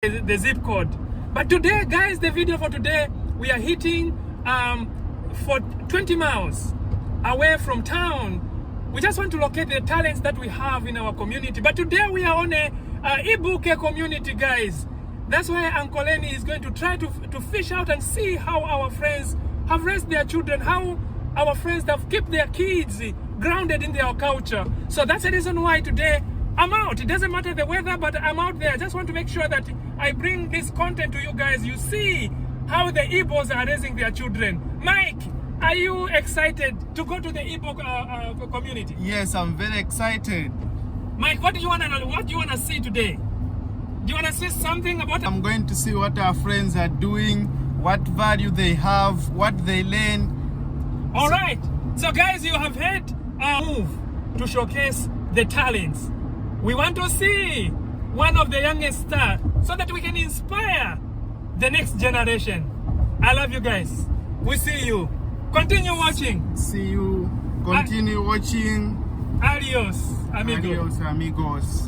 the zip code. But today, guys, the video for today, we are hitting for 20 miles away from town. We just want to locate the talents that we have in our community. But today we are on a Ibuke community, guys. That's why Uncle Lenny is going to try to fish out and see how our friends have raised their children, how our friends have kept their kids grounded in their culture. So that's the reason why today I'm out. It doesn't matter the weather, but I'm out there. I just want to make sure that I bring this content to you guys. You see how the Igbos are raising their children. Mike, are you excited to go to the Igbo community? Yes, I'm very excited. Mike, what do you want to see today? Do you want to see something about? I'm going to see what our friends are doing, what value they have, what they learn. All right. So guys, you have heard our move to showcase the talents. We want to see one of the youngest stars so that we can inspire the next generation. I love you guys. We see you. Continue watching. See you. Continue watching. Adios, amigos. Adios, amigos.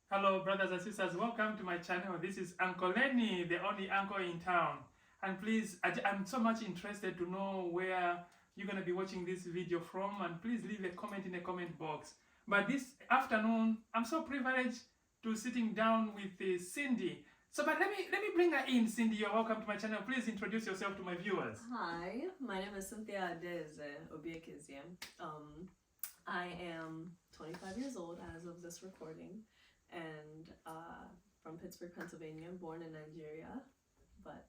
Hello brothers and sisters, welcome to my channel. This is Uncle Lenny, the only uncle in town. And please, I'm so much interested to know where you're going to be watching this video from, and please leave a comment in the comment box. But this afternoon, I'm so privileged to sitting down with Cindy. But let me bring her in. Cindy, you're welcome to my channel. Please introduce yourself to my viewers. Hi, my name is Cynthia Adaeze. I am 25 years old as of this recording, and from Pittsburgh, Pennsylvania, born in Nigeria. But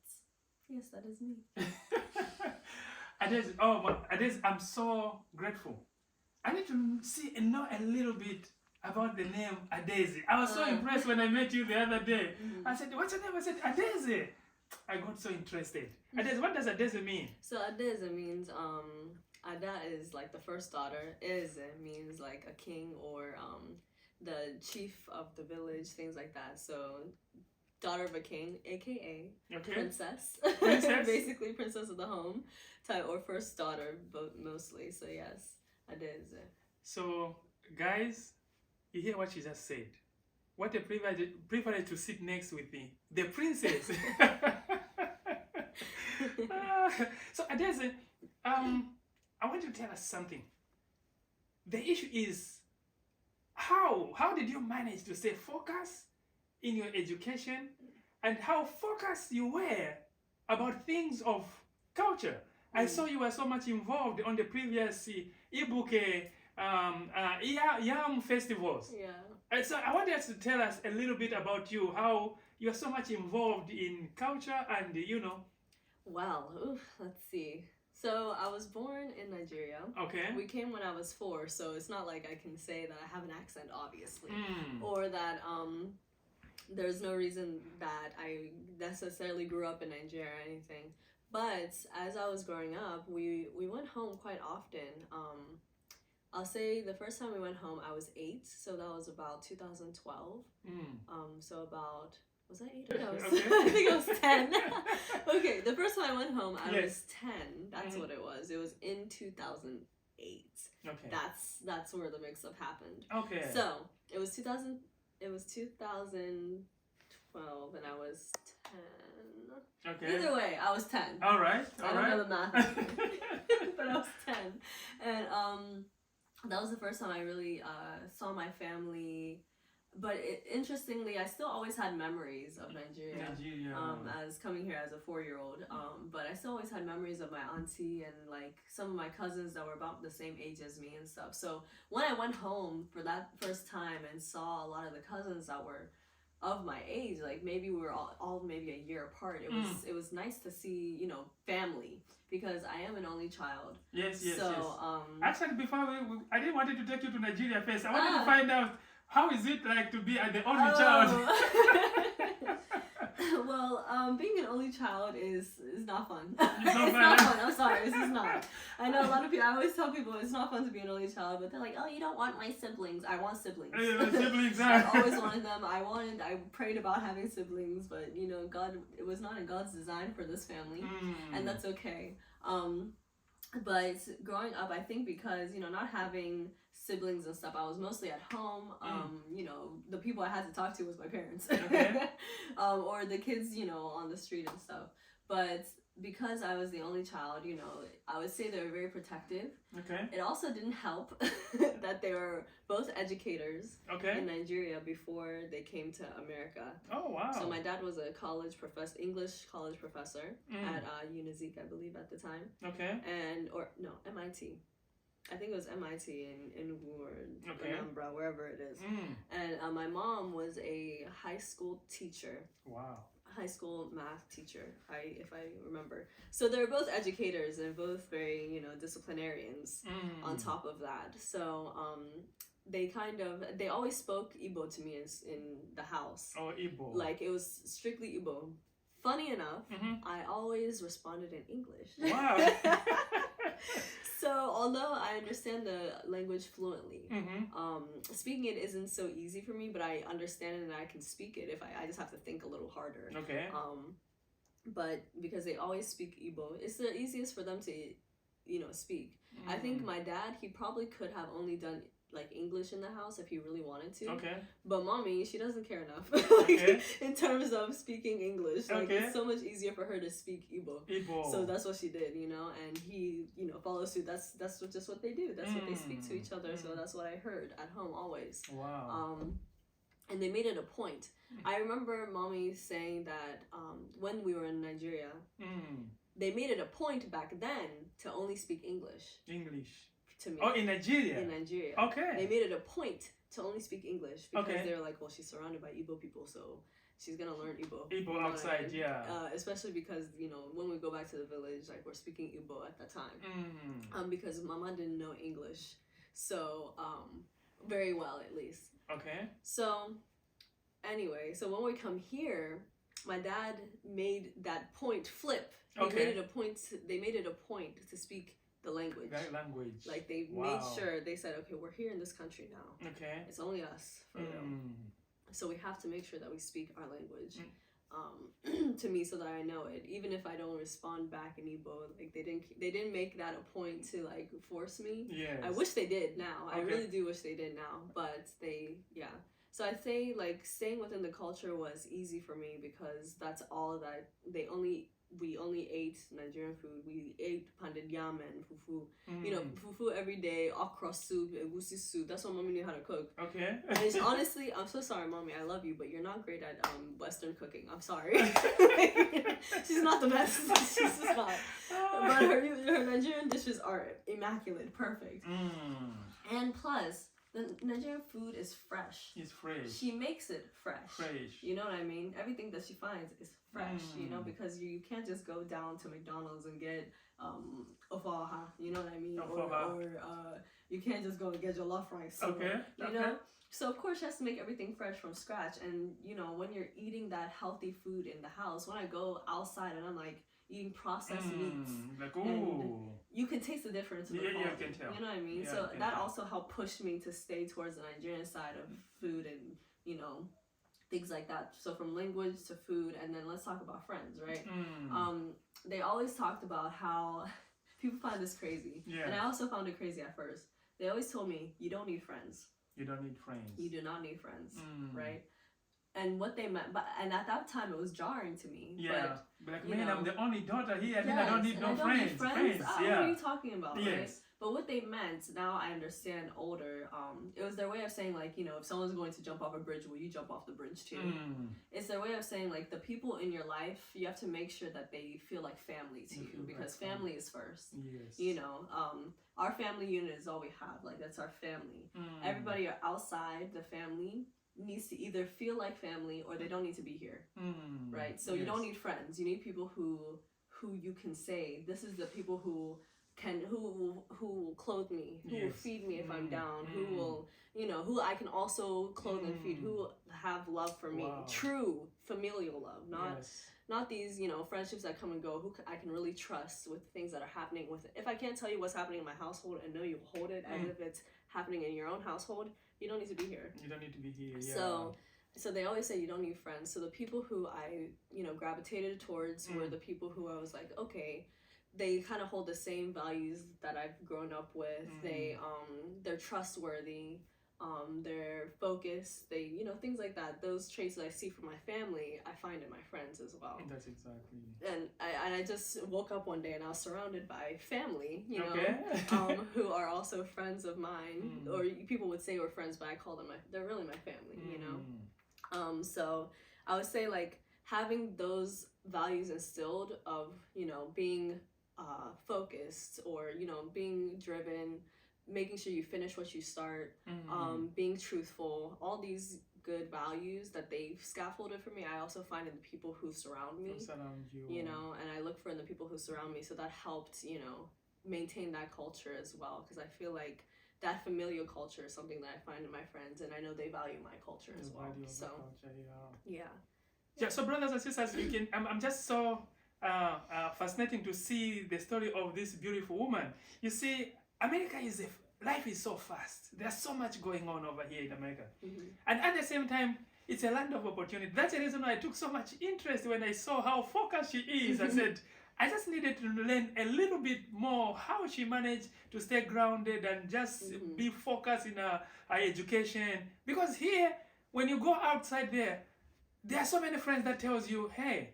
yes, that is me. Adaeze, I'm so grateful. I need to know a little bit about the name Adaeze. I was so impressed when I met you the other day. I said, what's your name? I said, Adaeze. I got so interested. Adaeze, what does Adaeze mean? So Adaeze means, Ada is like the first daughter. Eze means like a king or the chief of the village, things like that. So daughter of a king, aka princess. Basically princess of the home type, or first daughter, but mostly. So yes, Adaeze. So guys, you hear what she just said. What a privilege to sit next with the princess. So Adaeze, I want you to tell us something. The issue is, how did you manage to stay focused in your education, and how focused you were about things of culture? I saw you were so much involved on the previous Ibuke Yam festivals. Yeah. So I want you to tell us a little bit about you, how you're so much involved in culture and, Well, let's see. So I was born in Nigeria. Okay. We came when I was 4, so it's not like I can say that I have an accent, obviously, or that there's no reason that I necessarily grew up in Nigeria or anything. But as I was growing up, we went home quite often. I'll say the first time we went home, I was 8, so that was about 2012. So about, was I 8? No, I think I was 10. Okay, the first time I went home, I was 10. That's what it was. It was in 2008. Okay. That's where the mix-up happened. Okay. So it was 2012, and I was 10. Okay. Either way, I was 10. All right. I don't know the math, but I was 10, and that was the first time I really saw my family. But interestingly, I still always had memories of Nigeria. As coming here as a 4-year-old. But I still always had memories of my auntie and like some of my cousins that were about the same age as me and stuff. So when I went home for that first time and saw a lot of the cousins that were of my age, like maybe we were all maybe a year apart, it was nice to see, family, because I am an only child. Yes. So actually, before I didn't want to take you to Nigeria first. I wanted to find out, how is it like to be the only child? Well, being an only child is not fun. It's not It's fun. not fun. I'm sorry, this is not. I know a lot of people. I always tell people it's not fun to be an only child, but they're like, "Oh, you don't want my siblings." I want siblings. Siblings I are. always wanted them. I prayed about having siblings, but you know, God, it was not in God's design for this family, and that's okay. But growing up, I think because, you know, not having siblings and stuff, I was mostly at home. You know, the people I had to talk to was my parents. Okay. Or the kids, you know, on the street and stuff. But because I was the only child, you know, I would say they were very protective. Okay. It also didn't help that they were both educators Okay. in Nigeria before they came to America. Oh, wow. So my dad was a English college professor at Unizik, I believe, at the time. Okay. MIT. I think it was MIT in or Okay. Anambra, wherever it is. And my mom was a high school teacher. Wow. High school math teacher, if I remember. So they're both educators and both very, you know, disciplinarians on top of that. So they always spoke Igbo to me in the house. Oh, Igbo. Like, it was strictly Igbo. Funny enough, I always responded in English. Wow. So although I understand the language fluently, speaking it isn't so easy for me, but I understand it and I can speak it if I just have to think a little harder. Okay. But because they always speak Igbo, it's the easiest for them to, you know, speak. I think my dad, he probably could have only done like English in the house if he really wanted to. Okay. But mommy, she doesn't care enough Okay. in terms of speaking English. Like, Okay. it's so much easier for her to speak Igbo. Igbo. So that's what she did, you know, and he, you know, follows suit. That's just what they do. That's what they speak to each other. So that's what I heard at home always. Wow. And they made it a point. I remember mommy saying that when we were in Nigeria, they made it a point back then to only speak English to me. Oh, in Nigeria? In Nigeria. Okay. They made it a point to only speak English because Okay. they were like, well, she's surrounded by Igbo people, so she's gonna learn Igbo. Igbo You know what I outside, mean? yeah. Especially because, you know, when we go back to the village, like, we're speaking Igbo at that time. Because Mama didn't know English, so very well at least. Okay. So anyway, so when we come here, my dad made that point flip. He Okay. made it a point. They made it a point to speak the language. That language. Like, they made sure, they said, okay, we're here in this country now. Okay. It's only us, for real. So we have to make sure that we speak our language to me so that I know it. Even if I don't respond back in Igbo, like, they didn't make that a point to, like, force me. Yes. I wish they did now. Okay. I really do wish they did now. But yeah. So I'd say, like, staying within the culture was easy for me because that's all that we only ate Nigerian food. We ate pounded yam and fufu. You know, fufu every day, okra soup, egusi soup. That's what mommy knew how to cook. Okay. And it's, honestly, I'm so sorry, mommy. I love you, but you're not great at Western cooking. I'm sorry. She's not the best. She's just not. But her Nigerian dishes are immaculate, perfect. And plus, the Nigerian food is fresh. It's fresh. She makes it fresh. Fresh. You know what I mean? Everything that she finds is fresh, you know, because you can't just go down to McDonald's and get ofaha, you know what I mean? Or you can't just go and get jollof rice. Okay. You know? So of course she has to make everything fresh from scratch. And, you know, when you're eating that healthy food in the house, when I go outside and I'm like eating processed meats, like, ooh. you can taste the difference. Yeah, I can tell. You know what I mean? Yeah, So that tell. also helped push me to stay towards the Nigerian side of food and, you know, things like that. So from language to food, and then let's talk about friends, right? They always talked about how people find this crazy. Yeah. And I also found it crazy at first. They always told me, you don't need friends. You don't need friends. You do not need friends, right? And what they meant, and at that time it was jarring to me. Yeah, but like, man, know, I'm the only daughter here. Yes, I don't need no friends. Friends? Yeah. What are you talking about? Yes. Right? But what they meant, now I understand older, it was their way of saying, like, you know, if someone's going to jump off a bridge, will you jump off the bridge too? It's their way of saying, like, the people in your life, you have to make sure that they feel like family to you, because family is first. Yes. You know, our family unit is all we have. Like, that's our family. Everybody outside the family needs to either feel like family or they don't need to be here. Right? So you don't need friends. You need people who you can say, this is the people who who will clothe me, who will feed me if I'm down, who will, who I can also clothe and feed, who will have love for me, true familial love, not these, friendships that come and go, who I can really trust with things that are happening with. If I can't tell you what's happening in my household and know you hold it as if it's happening in your own household, you don't need to be here. You don't need to be here. Yeah. So they always say you don't need friends. So the people who I, gravitated towards were the people who I was like, okay, they kind of hold the same values that I've grown up with. They're trustworthy. They're focused. They, things like that. Those traits that I see from my family, I find in my friends as well. That's exactly. And I just woke up one day and I was surrounded by family, who are also friends of mine, or people would say we're friends, but I call them they're really my family, So I would say like having those values instilled of, being focused, or being driven, making sure you finish what you start, being truthful, all these good values that they've scaffolded for me, I also find in the people who surround me, and I look for in the people who surround me. So that helped, maintain that culture as well, because I feel like that familial culture is something that I find in my friends, and I know they value my culture as well. So so brothers and sisters, I'm just so fascinating to see the story of this beautiful woman. You see, America life is so fast. There's so much going on over here in America. And at the same time, it's a land of opportunity. That's the reason why I took so much interest when I saw how focused she is. I said, I just needed to learn a little bit more how she managed to stay grounded and just be focused in her education. Because here, when you go outside there are so many friends that tells you, hey,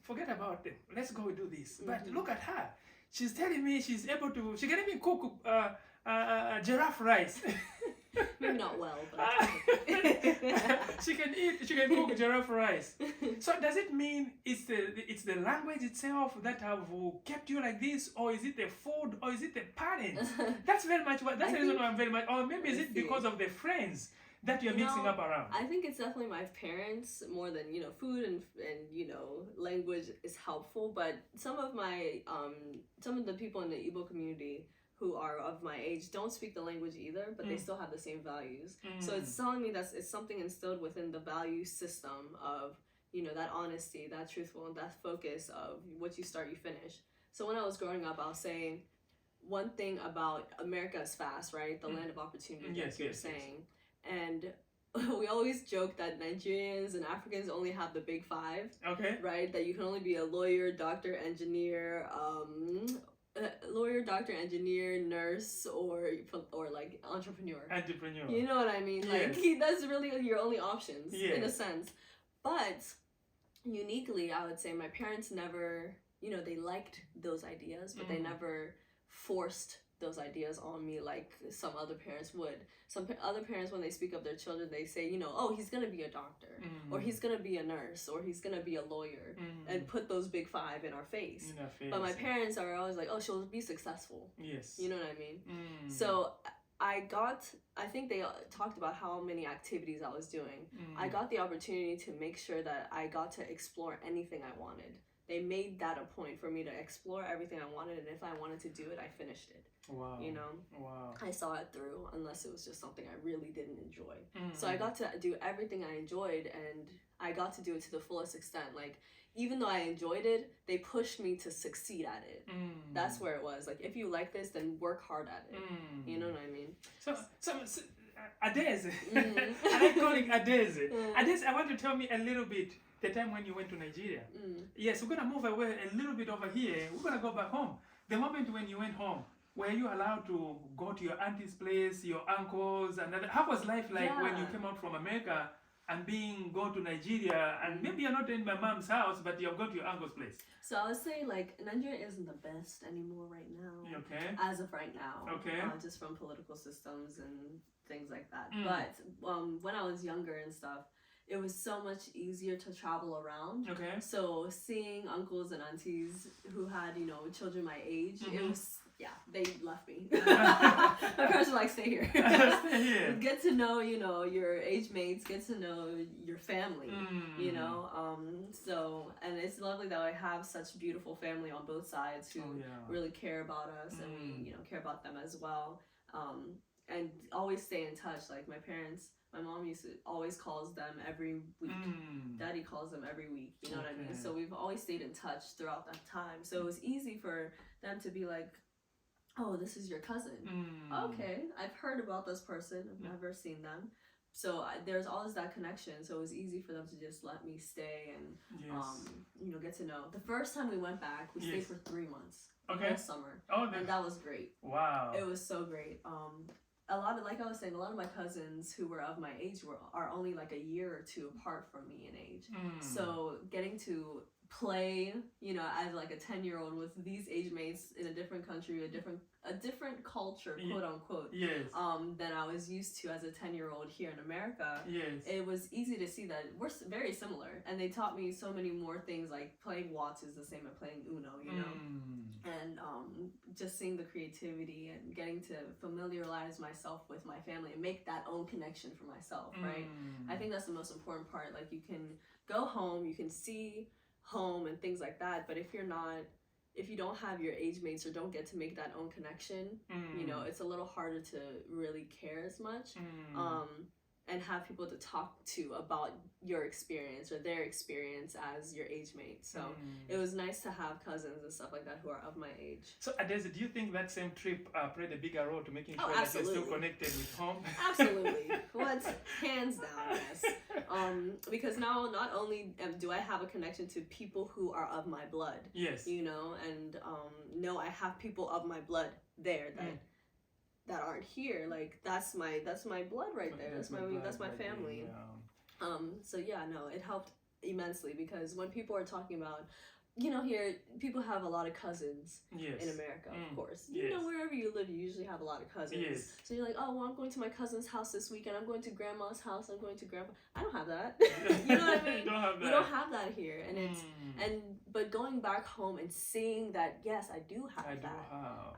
forget about them. Let's go do this. But look at her. She's telling me she can even cook giraffe rice. Maybe not well, but she can cook giraffe rice. So does it mean it's the language itself that have kept you like this, or is it the food, or is it the parents? That's very much the reason why I'm very much, or maybe is it because of the friends that you're mixing up around? I think it's definitely my parents more than, food and language is helpful, but some of the people in the Igbo community who are of my age don't speak the language either, but they still have the same values. So it's telling me that it's something instilled within the value system of, that honesty, that truthful, that focus of what you start, you finish. So when I was growing up, I was saying one thing about America is fast, right? The land of opportunity, like you're saying. And we always joke that Nigerians and Africans only have the big five. Okay. Right? That you can only be a lawyer, doctor, engineer, nurse, or like entrepreneur. You know what I mean? Like that's really your only options in a sense. But uniquely, I would say my parents never, they liked those ideas, but they never forced those ideas on me like some other parents would. Some other parents, when they speak of their children, they say, oh, he's gonna be a doctor, or he's gonna be a nurse, or he's gonna be a lawyer, and put those big five in our face. But my parents are always like, oh, she'll be successful. Yes. You know what I mean? So I think they talked about how many activities I was doing. I got the opportunity to make sure that I got to explore anything I wanted. They made that a point for me to explore everything I wanted, and if I wanted to do it, I finished it. Wow. Wow. I saw it through, unless it was just something I really didn't enjoy. So I got to do everything I enjoyed, and I got to do it to the fullest extent. Like, even though I enjoyed it, they pushed me to succeed at it. That's where it was. Like, if you like this, then work hard at it. You know what I mean? So Adaeze. I like calling Adaeze. Adaeze, I want to tell me a little bit the time when you went to Nigeria. Yes, we're going to move away a little bit over here. We're going to go back home. The moment when you went home, were you allowed to go to your auntie's place, your uncles, and how was life like when you came out from America and go to Nigeria, and maybe you're not in my mom's house, but you've got to your uncle's place? So I would say, like, Nigeria isn't the best anymore right now. Okay. As of right now. Okay. Just from political systems and things like that. But when I was younger and stuff, it was so much easier to travel around. Okay. So seeing uncles and aunties who had, children my age, it was, they left me. My parents to like stay here. Stay here. Get to know, you know, your age mates, get to know your family, you know. So, and it's lovely that I have such beautiful family on both sides who really care about us, and we, you know, care about them as well. And always stay in touch. Like my parents, my mom always calls them every week. Daddy calls them every week. You know what I mean? So we've always stayed in touch throughout that time. So it was easy for them to be like, oh, this is your cousin. Okay, I've heard about this person. I've never seen them. So there's always that connection. So it was easy for them to just let me stay and, you know, get to know. The first time we went back, we stayed for 3 months. Okay. Whole summer. And that was great. Wow. It was so great. A lot of, like I was saying, a lot of my cousins who were of my age are only like a year or two apart from me in age. So getting to play, you know, as like a 10-year-old with these age mates in a different country, a different culture, quote unquote, than I was used to as a 10-year-old here in America. It was easy to see that we're very similar, and they taught me so many more things, like playing Watts is the same as playing Uno, you know, and just seeing the creativity and getting to familiarize myself with my family and make that own connection for myself, right? I think that's the most important part. Like, you can go home, you can see home and things like that, but if you don't have your age mates or don't get to make that own connection, you know, it's a little harder to really care as much, and have people to talk to about your experience or their experience as your age mate. So it was nice to have cousins and stuff like that who are of my age. So Adaeze, do you think that same trip played a bigger role to making sure that you're still connected with home? Absolutely. What? Hands down, yes. Because now not only do I have a connection to people who are of my blood, you know, and no, I have people of my blood there that aren't here. Like, that's my blood right there. That's my family. So yeah, no, it helped immensely, because when people are talking about, you know, here people have a lot of cousins in America, of course. You know, wherever you live, you usually have a lot of cousins. So you're like, oh, well, I'm going to my cousin's house this weekend. I'm going to grandma's house. I'm going to grandpa. I don't have that. You know what I mean? You don't have that. We don't have that here, and but going back home and seeing that, yes, I do have that.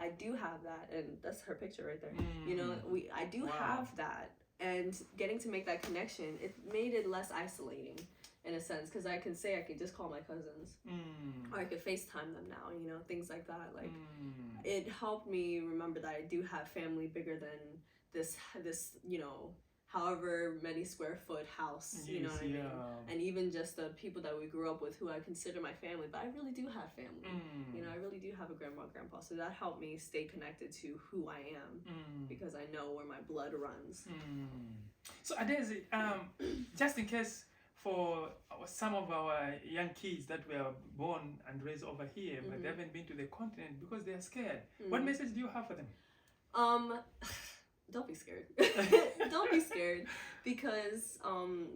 I do have that, and that's her picture right there. You know, I do have that, and getting to make that connection, it made it less isolating, in a sense, because I can just call my cousins, or I could FaceTime them now, you know, things like that. Like, it helped me remember that I do have family bigger than this, you know, however many square foot house, you know what I mean? And even just the people that we grew up with who I consider my family, but I really do have family. You know, I really do have a grandma and grandpa, so that helped me stay connected to who I am, because I know where my blood runs. So Adaeze, just in case for some of our young kids that were born and raised over here, but they haven't been to the continent because they are scared, what message do you have for them? Don't be scared. Don't be scared, because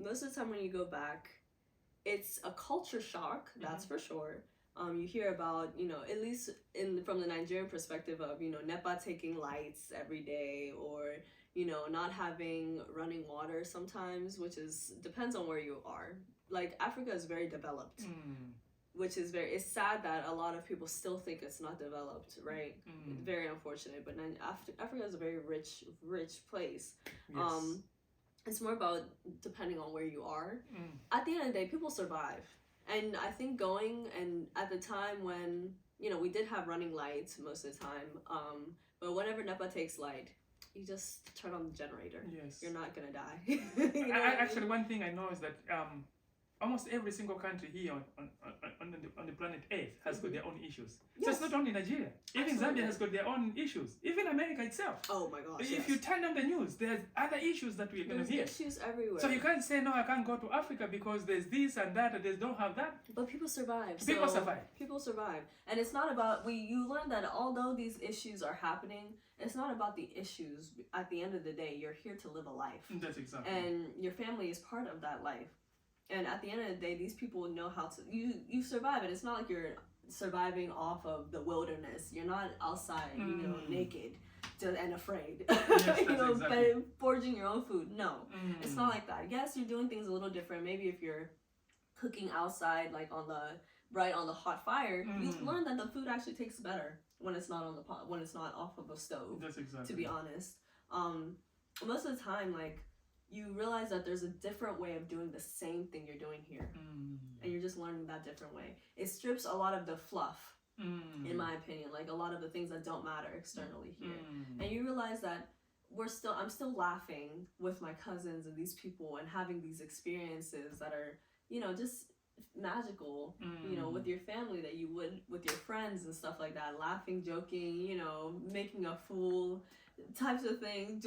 most of the time when you go back, it's a culture shock, that's for sure. You hear about, you know, at least from the Nigerian perspective of, you know, NEPA taking lights every day, or, you know, not having running water sometimes, which depends on where you are. Like, Africa is very developed, which is it's sad that a lot of people still think it's not developed, right? Very unfortunate, but Africa is a very rich place. It's more about depending on where you are. At the end of the day, people survive. And I think and at the time when, you know, we did have running lights most of the time, but whenever NEPA takes light, you just turn on the generator. You're not gonna die. You know Actually, one thing I know is that almost every single country here on the planet Earth has got their own issues. So it's not only Nigeria. Even Zambia has got their own issues. Even America itself. Oh my gosh. If you turn on the news, there's other issues that we're going to hear. There's issues everywhere. So you can't say, no, I can't go to Africa because there's this and that, and they don't have that. But people survive. People survive. People survive. And it's not about, you learn that although these issues are happening, it's not about the issues. At the end of the day, you're here to live a life. That's exactly. And your family is part of that life. And at the end of the day, these people know how to, you survive it. It's not like you're surviving off of the wilderness. You're not outside, you know, naked and afraid, you know, exactly. But foraging your own food. No, it's not like that. Yes, you're doing things a little different. Maybe if you're cooking outside, like on the hot fire, you learn that the food actually tastes better when it's not on the pot, when it's not off of a stove. That's exactly. To be honest. most of the time, like, you realize that there's a different way of doing the same thing you're doing here, and you're just learning that different way. It strips a lot of the fluff, in my opinion, like a lot of the things that don't matter externally here, and you realize that I'm still laughing with my cousins and these people and having these experiences that are, you know, just magical, you know, with your family that you would with your friends and stuff like that, laughing, joking, you know, making a fool types of things,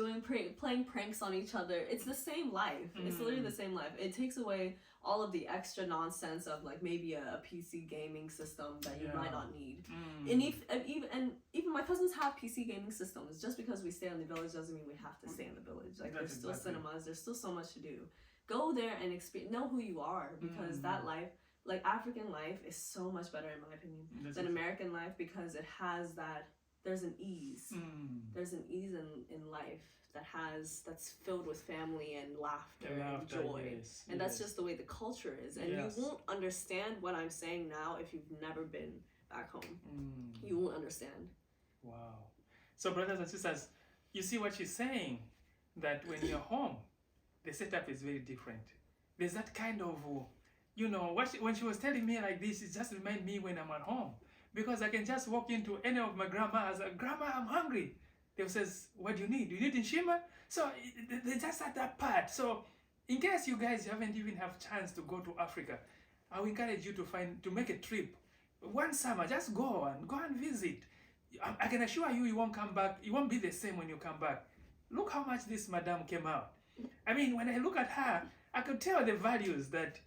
playing pranks on each other. It's the same life. It's literally the same life. It takes away all of the extra nonsense of like maybe a PC gaming system that you might not need. And even my cousins have PC gaming systems. Just because we stay in the village doesn't mean we have to stay in the village. Like, there's still cinemas, there's still so much to do. Go there and know who you are, because that life, like African life, is so much better in my opinion than American life, because it has that, there's an ease. There's an ease in life that's filled with family and laughter and joy. And that's just the way the culture is. And you won't understand what I'm saying now if you've never been back home. You won't understand. Wow. So brothers and sisters, you see what she's saying, that when you're home, the setup is very different. There's that kind of, you know, when she was telling me like this, it just reminds me when I'm at home. Because I can just walk into any of my grandmas, Grandma, I'm hungry. They says, what do you need? Do you need Nshima? So they just at that part. So in case you guys haven't even have chance to go to Africa, I will encourage you to make a trip. One summer, just go and visit. I can assure you, you won't come back. You won't be the same when you come back. Look how much this madam came out. I mean, when I look at her, I could tell the values that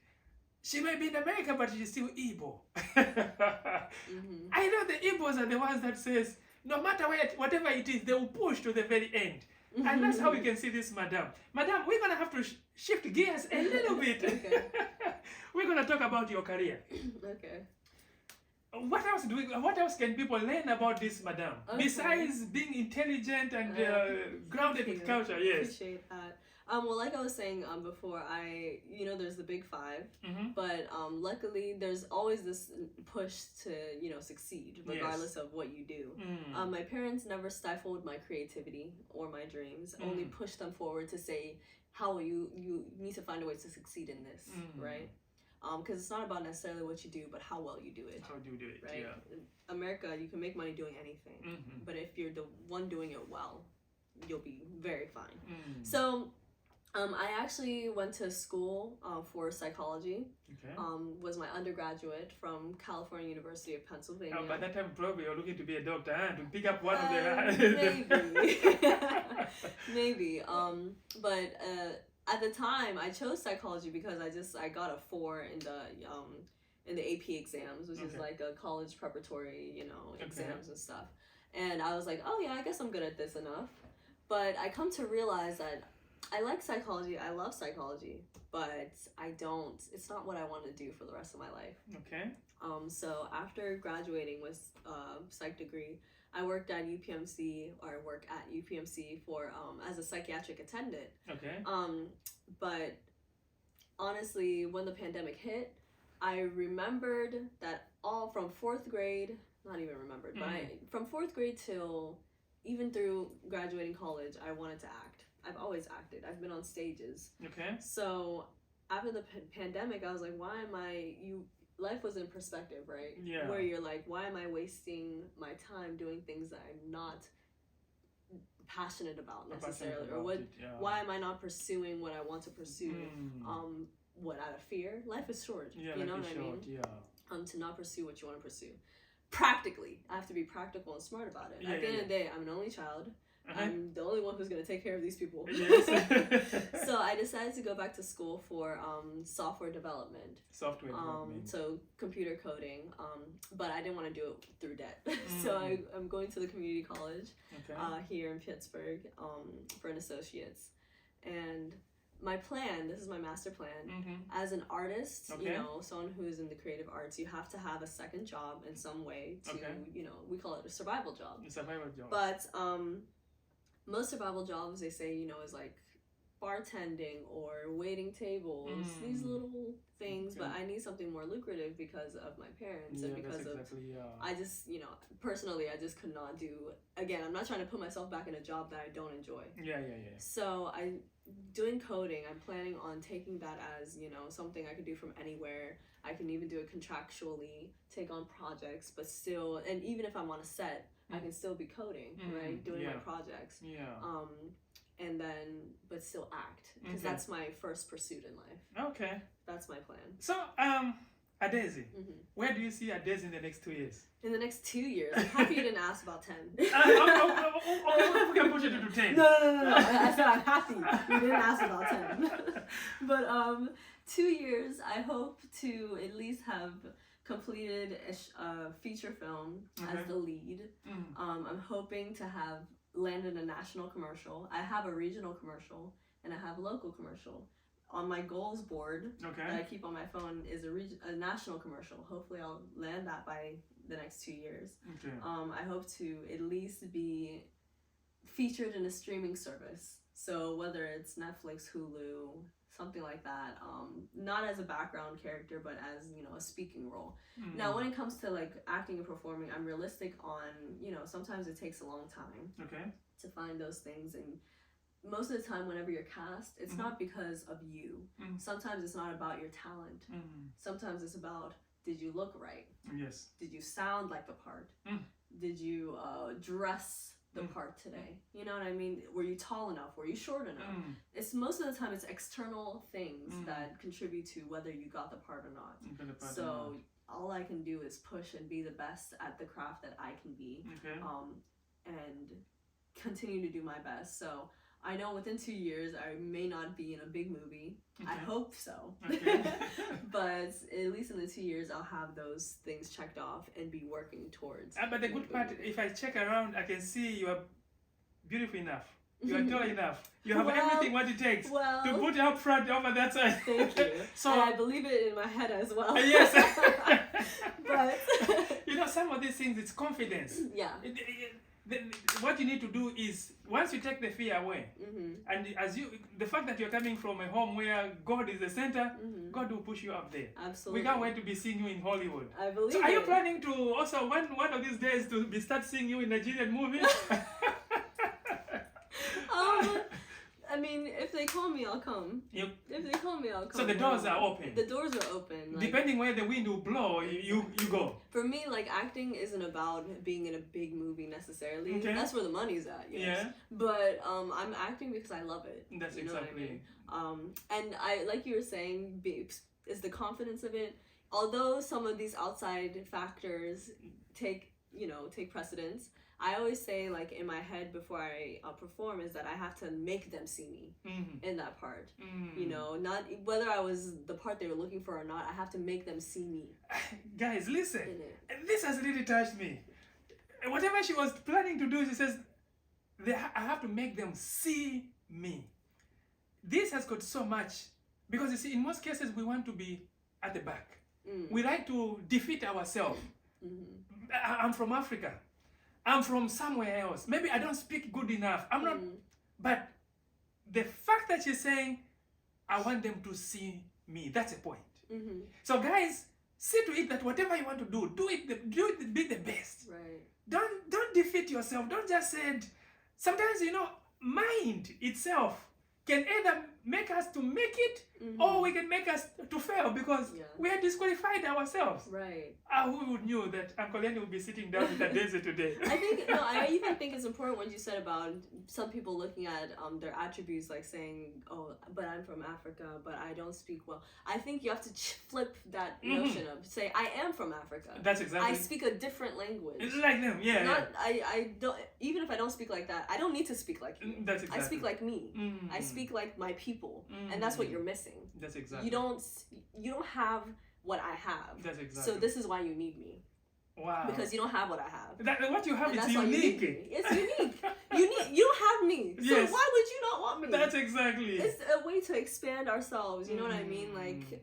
she may be in America, but she's still Igbo. I know the Igbos are the ones that says, no matter whatever it is, they will push to the very end. And that's how we can see this madam. Madam, we're going to have to shift gears a little bit. Okay. We're going to talk about your career. Okay. What else can people learn about this madam? Okay. Besides being intelligent and grounded in culture, yes. Appreciate that. Well, like I was saying before, there's the big five, but luckily there's always this push to, succeed regardless of what you do. My parents never stifled my creativity or my dreams, only pushed them forward to say, how you need to find a way to succeed in this, right? Because it's not about necessarily what you do, but how well you do it. How do you do it, right? Yeah. In America, you can make money doing anything, but if you're the one doing it well, you'll be very fine. So, I actually went to school for psychology. Okay. Was my undergraduate from California University of Pennsylvania. By that time, probably you're looking to be a doctor, to pick up one of the... Maybe. Maybe. But at the time, I chose psychology because I got a 4 in the AP exams, which is like a college preparatory, exams and stuff. And I was like, oh yeah, I guess I'm good at this enough. But I come to realize that I like psychology, I love psychology, but it's not what I want to do for the rest of my life. Okay. So after graduating with psych degree, I worked at UPMC, for as a psychiatric attendant. Okay. But honestly, when the pandemic hit, I remembered that all from 4th grade, not even remembered, but from 4th grade till even through graduating college, I wanted to act. I've always acted. I've been on stages. Okay. So after the pandemic, I was like, life was in perspective, right? Yeah. Where you're like, why am I wasting my time doing things that I'm not passionate about necessarily? Why am I not pursuing what I want to pursue? Out of fear? Life is short. Yeah, you know what I mean? Yeah. To not pursue what you want to pursue. Practically. I have to be practical and smart about it. At the end of the day, I'm an only child. I'm the only one who's going to take care of these people. Yes. So I decided to go back to school for software development. So computer coding. But I didn't want to do it through debt. So I'm going to the community college here in Pittsburgh for an associate's. And my plan, this is my master plan, as an artist, someone who's in the creative arts, you have to have a second job in some way to, we call it a survival job. A survival job. But most survival jobs, they say, is like bartending or waiting tables, these little things, but I need something more lucrative because of my parents and because I just, you know, personally, I just could not do, again, I'm not trying to put myself back in a job that I don't enjoy. So doing coding, I'm planning on taking that as, you know, something I could do from anywhere. I can even do it contractually, take on projects, but still, and even if I'm on a set, I can still be coding, right? Doing my projects. And then, but still act, because that's my first pursuit in life. Okay. That's my plan. So, Adaeze, where do you see Adaeze in the next 2 years? In the next 2 years? I'm happy you didn't ask about 10. We can push it to 10. No. I said I'm happy you didn't ask about 10. But 2 years, I hope to at least have completed a feature film as the lead. I'm hoping to have landed a national commercial. I have a regional commercial and I have a local commercial. On my goals board that I keep on my phone is a national commercial. Hopefully I'll land that by the next 2 years. I hope to at least be featured in a streaming service. So whether it's Netflix, Hulu, something like that, not as a background character, but as, you know, a speaking role. Now, when it comes to like acting and performing, I'm realistic on, you know, sometimes it takes a long time to find those things. And most of the time, whenever you're cast, it's not because of you. Sometimes it's not about your talent. Sometimes it's about, did you look right? Yes. Did you sound like the part? Did you dress the part today? You know what I mean? Were you tall enough? Were you short enough? It's most of the time it's external things that contribute to whether you got the part or not. So all I can do is push and be the best at the craft that I can be, and continue to do my best. So I know within 2 years I may not be in a big movie. I hope so. But at least in the 2 years I'll have those things checked off and be working towards. But the good part, if I check around, I can see you are beautiful enough. You are tall enough. You have everything what it takes to put up front over that side. Thank you. So and I believe it in my head as well. Yes. But you know, some of these things, it's confidence. What you need to do is, once you take the fear away, and the fact that you're coming from a home where God is the center, God will push you up there. Absolutely. We can't wait to be seeing you in Hollywood. I believe. So, are you planning to also one of these days to start seeing you in Nigerian movies? I mean, if they call me, I'll come. If they call me, I'll come. So the doors are open. The doors are open. Like, depending where the wind will blow, you go. For me, like, acting isn't about being in a big movie necessarily. That's where the money's at. Yes. But I'm acting because I love it. That's exactly. What I mean? And I, like you were saying, is the confidence of it. Although some of these outside factors take precedence, I always say, like, in my head before I perform, is that I have to make them see me in that part. You know, not whether I was the part they were looking for or not, I have to make them see me. Guys, listen, this has really touched me. Whatever she was planning to do, she says, I have to make them see me. This has got so much, because you see, in most cases, we want to be at the back. We like to defeat ourselves. I'm from Africa. I'm from somewhere else. Maybe I don't speak good enough. I'm not. But the fact that she's saying, I want them to see me, that's a point. So guys, see to it that whatever you want to do, do it, be the best. Right. Don't defeat yourself. Don't just say it. Sometimes, you know, mind itself can either make us to make it, or we can make us to fail, because we are disqualified ourselves. Right. Who would knew that Uncle Lenny would be sitting down with Adaeze today? I even think it's important what you said about some people looking at their attributes, like saying, oh, but I'm from Africa, but I don't speak well. I think you have to flip that notion of, say, I am from Africa. That's exactly. I speak a different language. It's like them, I don't, even if I don't speak like that, I don't need to speak like you. That's exactly. I speak like me. I speak like my people. And that's what you're missing. That's exactly. You don't have what I have. That's exactly. So this is why you need me. Wow. Because you don't have what I have. What you have is unique. It's unique. You don't have me. So why would you not want me? That's exactly. It's a way to expand ourselves. You know what I mean? Like,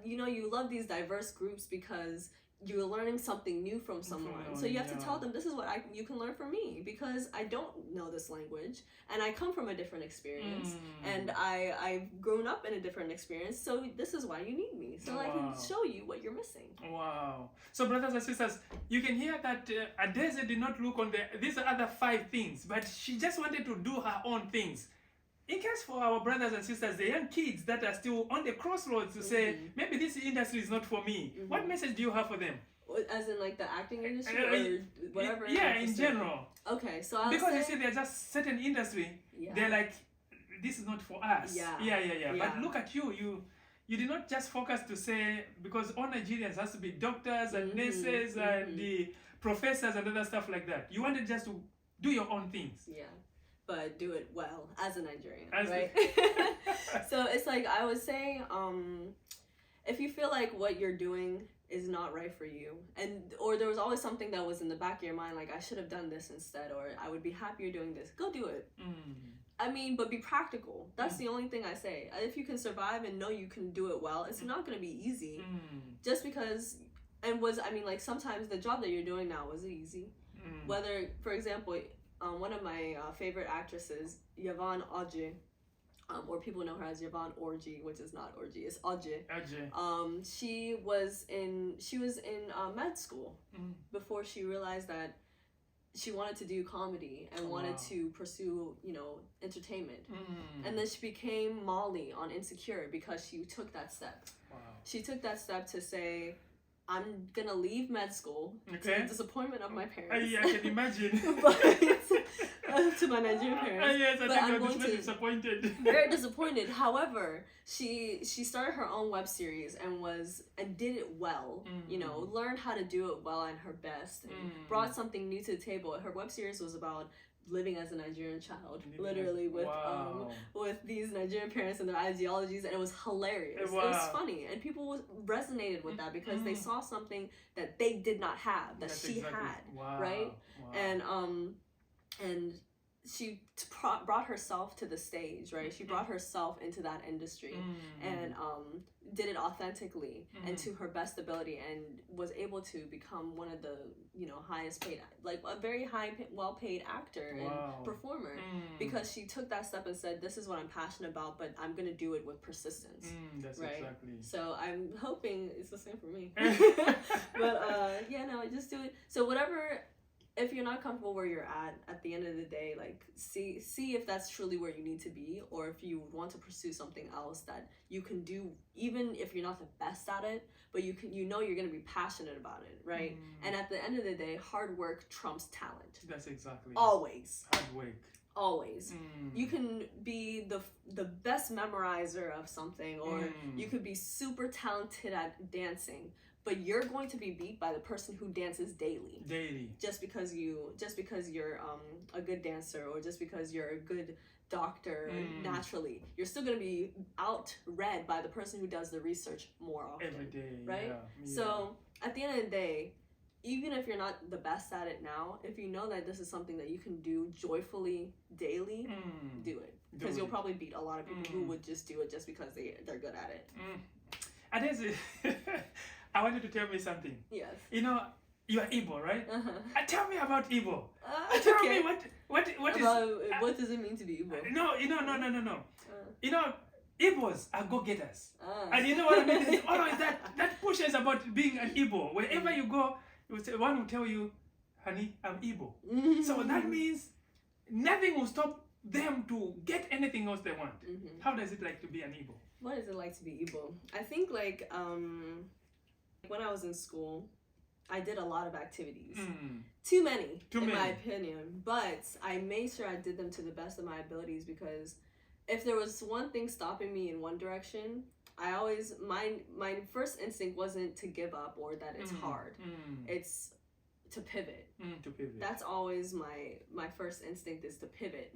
you love these diverse groups because you're learning something new from someone. So you have to tell them, this is what you can learn from me, because I don't know this language and I come from a different experience and I've grown up in a different experience. So this is why you need me. So I can show you what you're missing. Wow. So brothers and sisters, you can hear that Adaeze did not look on these other 5 things, but she just wanted to do her own things. In case for our brothers and sisters, the young kids that are still on the crossroads to say, maybe this industry is not for me, what message do you have for them? As in like the acting industry or whatever? Yeah, in general. Okay, so I'll because say, you see, they're just certain industry, they're like, this is not for us. Yeah. But look at you, you did not just focus to say, because all Nigerians has to be doctors and nurses and the professors and other stuff like that. You wanted just to do your own things. Yeah. But do it well as a Nigerian, right? So it's like, I would say, if you feel like what you're doing is not right for you, or there was always something that was in the back of your mind, like I should have done this instead, or I would be happier doing this, go do it. I mean, but be practical. That's the only thing I say. If you can survive and know you can do it well, it's not going to be easy. Just because, like sometimes the job that you're doing now was easy. Whether, for example, one of my favorite actresses, Yvonne Adaeze, or people know her as Yvonne Orji, which is not Orji, it's Adaeze. She was in med school before she realized that she wanted to do comedy and wanted to pursue, entertainment. And then she became Molly on Insecure because she took that step. She took that step to say, I'm gonna leave med school to the disappointment of my parents. I can imagine. But to my Nigerian parents. Yes, I but think I'm I'm going to disappointed. Very disappointed. However, she started her own web series and did it well. Learned how to do it well and her best, and brought something new to the table. Her web series was about living as a Nigerian child, literally with these Nigerian parents and their ideologies, and it was hilarious. It was funny, and people resonated with that because they saw something that they did not have that she had, right? And she brought herself to the stage, right? She brought herself into that industry and did it authentically and to her best ability, and was able to become one of the highest paid, like a very well paid actor and performer, because she took that step and said, this is what I'm passionate about, but I'm gonna do it with persistence. That's right? Exactly. So I'm hoping it's the same for me. But just do it. So whatever. If you're not comfortable where you're at the end of the day, like see if that's truly where you need to be, or if you want to pursue something else that you can do, even if you're not the best at it, but you're going to be passionate about it, right? And at the end of the day, hard work trumps talent. That's exactly. Always. Hard work. Always. You can be the best memorizer of something, or you could be super talented at dancing, but you're going to be beat by the person who dances daily. Just because you're a good dancer, or just because you're a good doctor naturally, you're still going to be outread by the person who does the research more often. Every day, right? Yeah. So at the end of the day, even if you're not the best at it now, if you know that this is something that you can do joyfully daily, do it. Because you'll probably beat a lot of people who would just do it just because they're good at it. Adaeze, I want you to tell me something. Yes. You are Igbo, right? Tell me about Igbo. Tell me what what does it mean to be Igbo? No. Igbos are go-getters. And you know what I mean? It's always that pushes about being an Igbo. Wherever you go, one will tell you, honey, I'm Igbo. So that means nothing will stop them to get anything else they want. How does it like to be an Igbo? What is it like to be Igbo? I think like when I was in school, I did a lot of activities. Too many, in my opinion. But I made sure I did them to the best of my abilities, because if there was one thing stopping me in one direction, my first instinct wasn't to give up or that it's hard. It's to pivot. That's always my first instinct, is to pivot,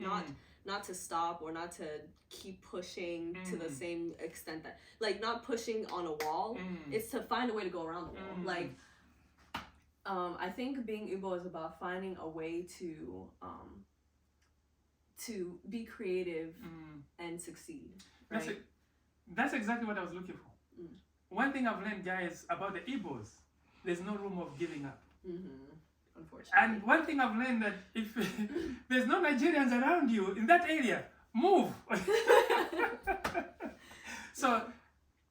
not to stop or not to keep pushing to the same extent that, like, not pushing on a wall. It's to find a way to go around the wall. Like, I think being Igbo is about finding a way to be creative and succeed. Right? That's exactly what I was looking for. One thing I've learned, guys, about the Igbos, there's no room of giving up. Unfortunately. And one thing I've learned that if there's no Nigerians around you in that area, move. So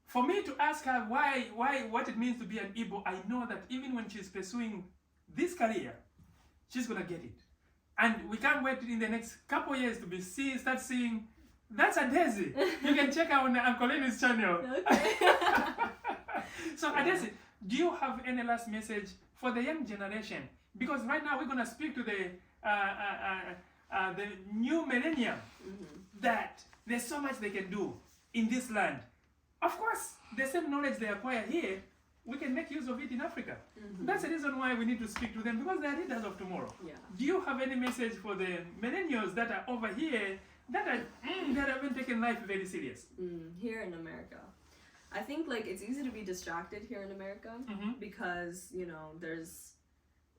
for me to ask her what it means to be an Igbo, I know that even when she's pursuing this career, she's gonna get it. And we can't wait in the next couple years to start seeing, that's Adaeze. You can check out on Uncle Lenny's channel. Okay. So Adaeze, do you have any last message for the young generation? Because right now we're gonna speak to the new millennium, that there's so much they can do in this land. Of course, the same knowledge they acquire here, we can make use of it in Africa. That's the reason why we need to speak to them, because they are leaders of tomorrow. Yeah. Do you have any message for the millennials that are over here that haven't taken life very serious? Here in America, I think like it's easy to be distracted here in America because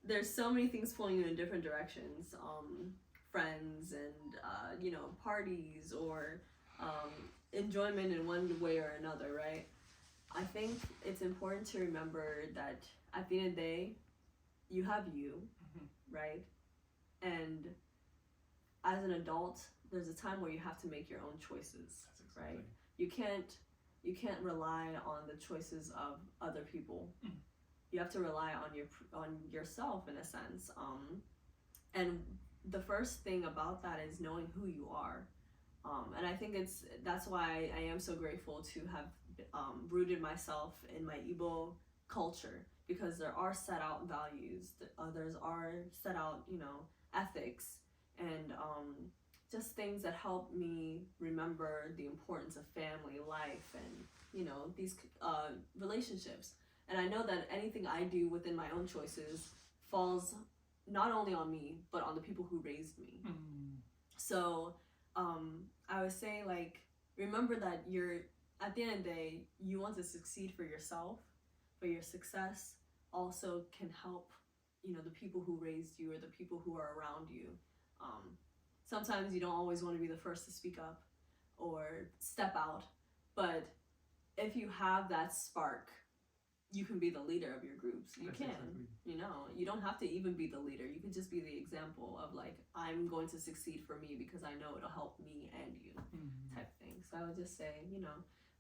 there's so many things pulling you in different directions. Friends and parties or enjoyment in one way or another, right? I think it's important to remember that at the end of the day, you have you, right? And as an adult, there's a time where you have to make your own choices, right? You can't rely on the choices of other people. You have to rely on yourself in a sense. And the first thing about that is knowing who you are. And I think that's why I am so grateful to have rooted myself in my Igbo culture, because there are set out values, others are set out, ethics, and just things that help me remember the importance of family life and these relationships. And I know that anything I do within my own choices falls not only on me but on the people who raised me. So I would say, like, remember that at the end of the day, you want to succeed for yourself, but your success also can help, the people who raised you or the people who are around you. Sometimes you don't always want to be the first to speak up or step out, but if you have that spark, you can be the leader of your groups. You you don't have to even be the leader. You can just be the example of, like, I'm going to succeed for me because I know it'll help me and you, type thing. So I would just say,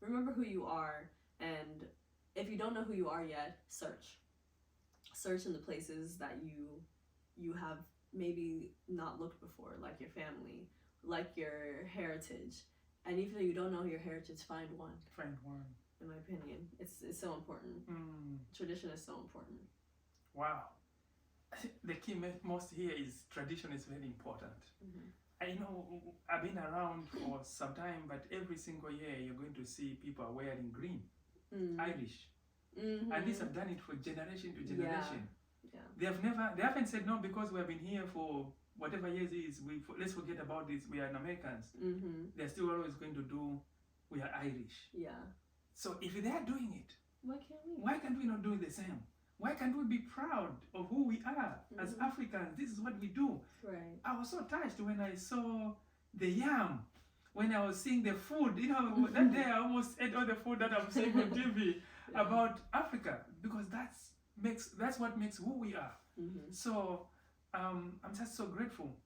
remember who you are, and if you don't know who you are yet, search in the places that you have maybe not looked before, like your family, like your heritage. And even though you don't know your heritage, find one. In my opinion, it's so important. Tradition is so important. Wow. The key most here is tradition is very important. I know I've been around for some time, but every single year you're going to see people are wearing green, Irish. And these have done it for generation to generation. Yeah. They haven't said no because we have been here for whatever years it is. Let's forget about this. We are Americans. They're still always going to do, we are Irish. Yeah. So if they are doing it, why can't we not do the same? Why can't we be proud of who we are as Africans? This is what we do. Right. I was so touched when I saw the yam, when I was seeing the food. That day I almost ate all the food that I'm seeing on TV about Africa, because that's what makes who we are. So I'm just so grateful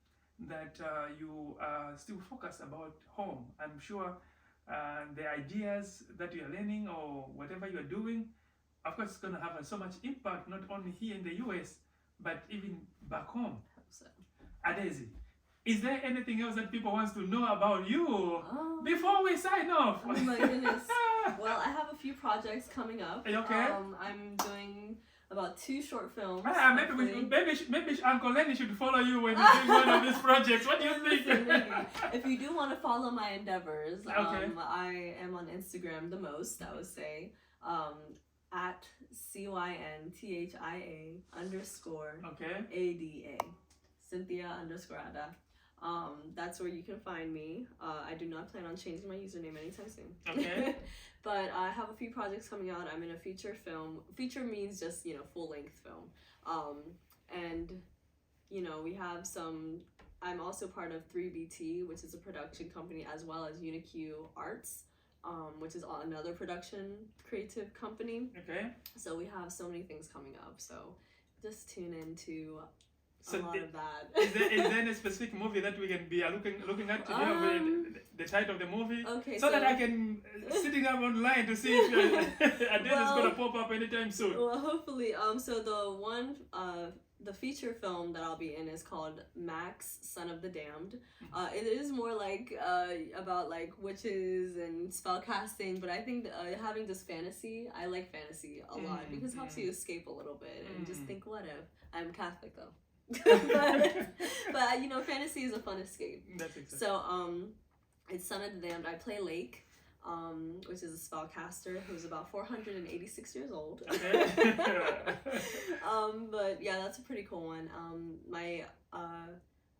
that you are still focused about home. I'm sure the ideas that you are learning or whatever you are doing, of course, it's going to have so much impact, not only here in the US, but even back home. So. Adaeze, is there anything else that people want to know about you before we sign off? Oh my goodness. Well, I have a few projects coming up. Are you okay? I'm doing about 2 short films. Maybe Uncle Lenny should follow you when you're doing one of these projects. What do you think? If you do want to follow my endeavors, okay. I am on Instagram the most, I would say, at CYNTHIA _ ADA, Cynthia _ Ada. That's where you can find me. I do not plan on changing my username anytime soon. Okay. But I have a few projects coming out. I'm in a feature film. Feature means just, full-length film. And, we have some... I'm also part of 3BT, which is a production company, as well as UniQ Arts. which is another production creative company. Okay. So we have so many things coming up. So just tune into So a lot of that. is there any specific movie that we can be looking at? Do you have the title of the movie? Okay, so that I can sitting up online to see if Adaeze is gonna pop up anytime soon. Well, hopefully. So the feature film that I'll be in is called Max, Son of the Damned. It is more like about like witches and spell casting, but I think having this fantasy, I like fantasy a lot because it helps you escape a little bit and just think, what if? I'm Catholic though. but you know, fantasy is a fun escape. That's exactly. So it's Son of the Damned. I play Lake, which is a spellcaster who's about 486 years old. Okay. But yeah, that's a pretty cool one. My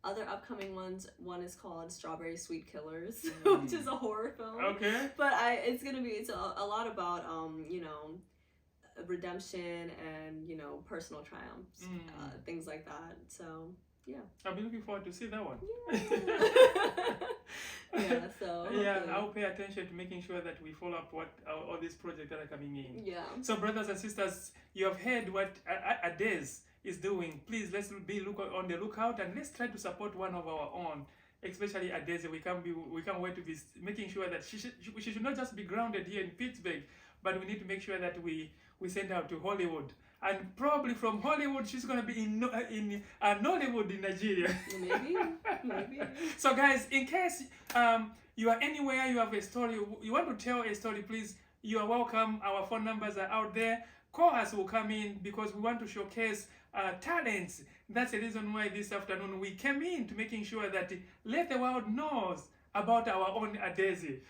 other upcoming one is called Strawberry Sweet Killers, which is a horror film. Okay. But it's a lot about you know, redemption and, you know, personal triumphs, things like that. So yeah, I'll be looking forward to see that one. Yeah, so yeah, I'll pay attention to making sure that we follow up what all these projects that are coming in. Yeah. So brothers and sisters, you have heard what Adaeze is doing. Please, let's be on the lookout and let's try to support one of our own. Especially Adaeze, we can't wait to be making sure that she should not just be grounded here in Pittsburgh, but we need to make sure that we send her to Hollywood. And probably from Hollywood, she's going to be in Nollywood in Nigeria. Maybe. So guys, in case you are anywhere, you have a story, you want to tell a story, please, you are welcome. Our phone numbers are out there. Call us, will come in because we want to showcase talents. That's the reason why this afternoon we came in to making sure that let the world knows about our own Adaeze.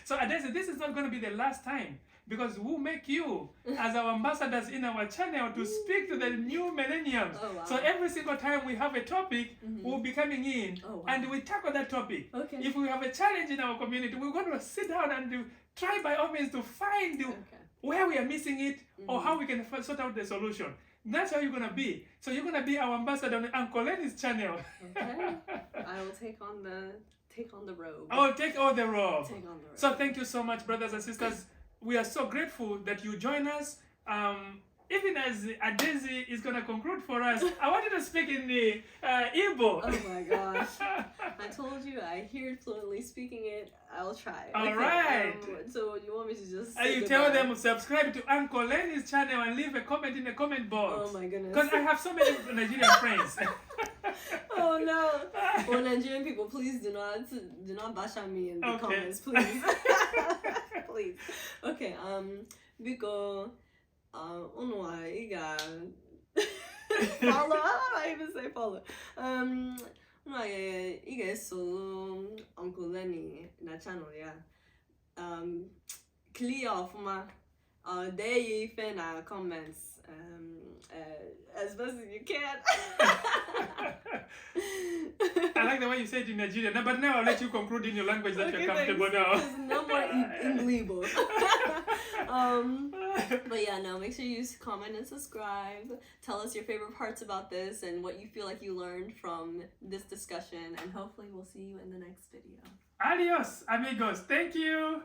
So Adaeze, this is not going to be the last time, because we'll make you as our ambassadors in our channel to speak to the new millennium. Oh, wow. So every single time we have a topic, we'll be coming in and we tackle that topic. Okay. If we have a challenge in our community, we're going to sit down and try by all means to find where we are missing it or how we can sort out the solution. That's how you're going to be. So you're going to be our ambassador on Uncle Lenny's channel. Okay. I will take on the robe. Oh, take all the robe. Take on the robe. So thank you so much, brothers and sisters. We are so grateful that you join us. Even as Adaeze is going to conclude for us, I wanted to speak in the Igbo. Oh my gosh. I told you, I hear fluently speaking it. I'll try. All right. So you want me to just say you tell them subscribe to Uncle Lenny's channel and leave a comment in the comment box. Oh my goodness. Because I have so many Nigerian friends. Oh no. Well, Nigerian people, please do not bash on me in the comments, please. Please. Okay, biko follow. How do I even say follow? You guys so Uncle Lenny na channel, yeah. Clear off my there you fan comments as best as you can. I like the way you say it in Nigeria. No, but now I'll let you conclude in your language that you're comfortable now. There's no more English. But yeah, no, make sure you comment and subscribe. Tell us your favorite parts about this and what you feel like you learned from this discussion. And hopefully we'll see you in the next video. Adios, amigos. Thank you.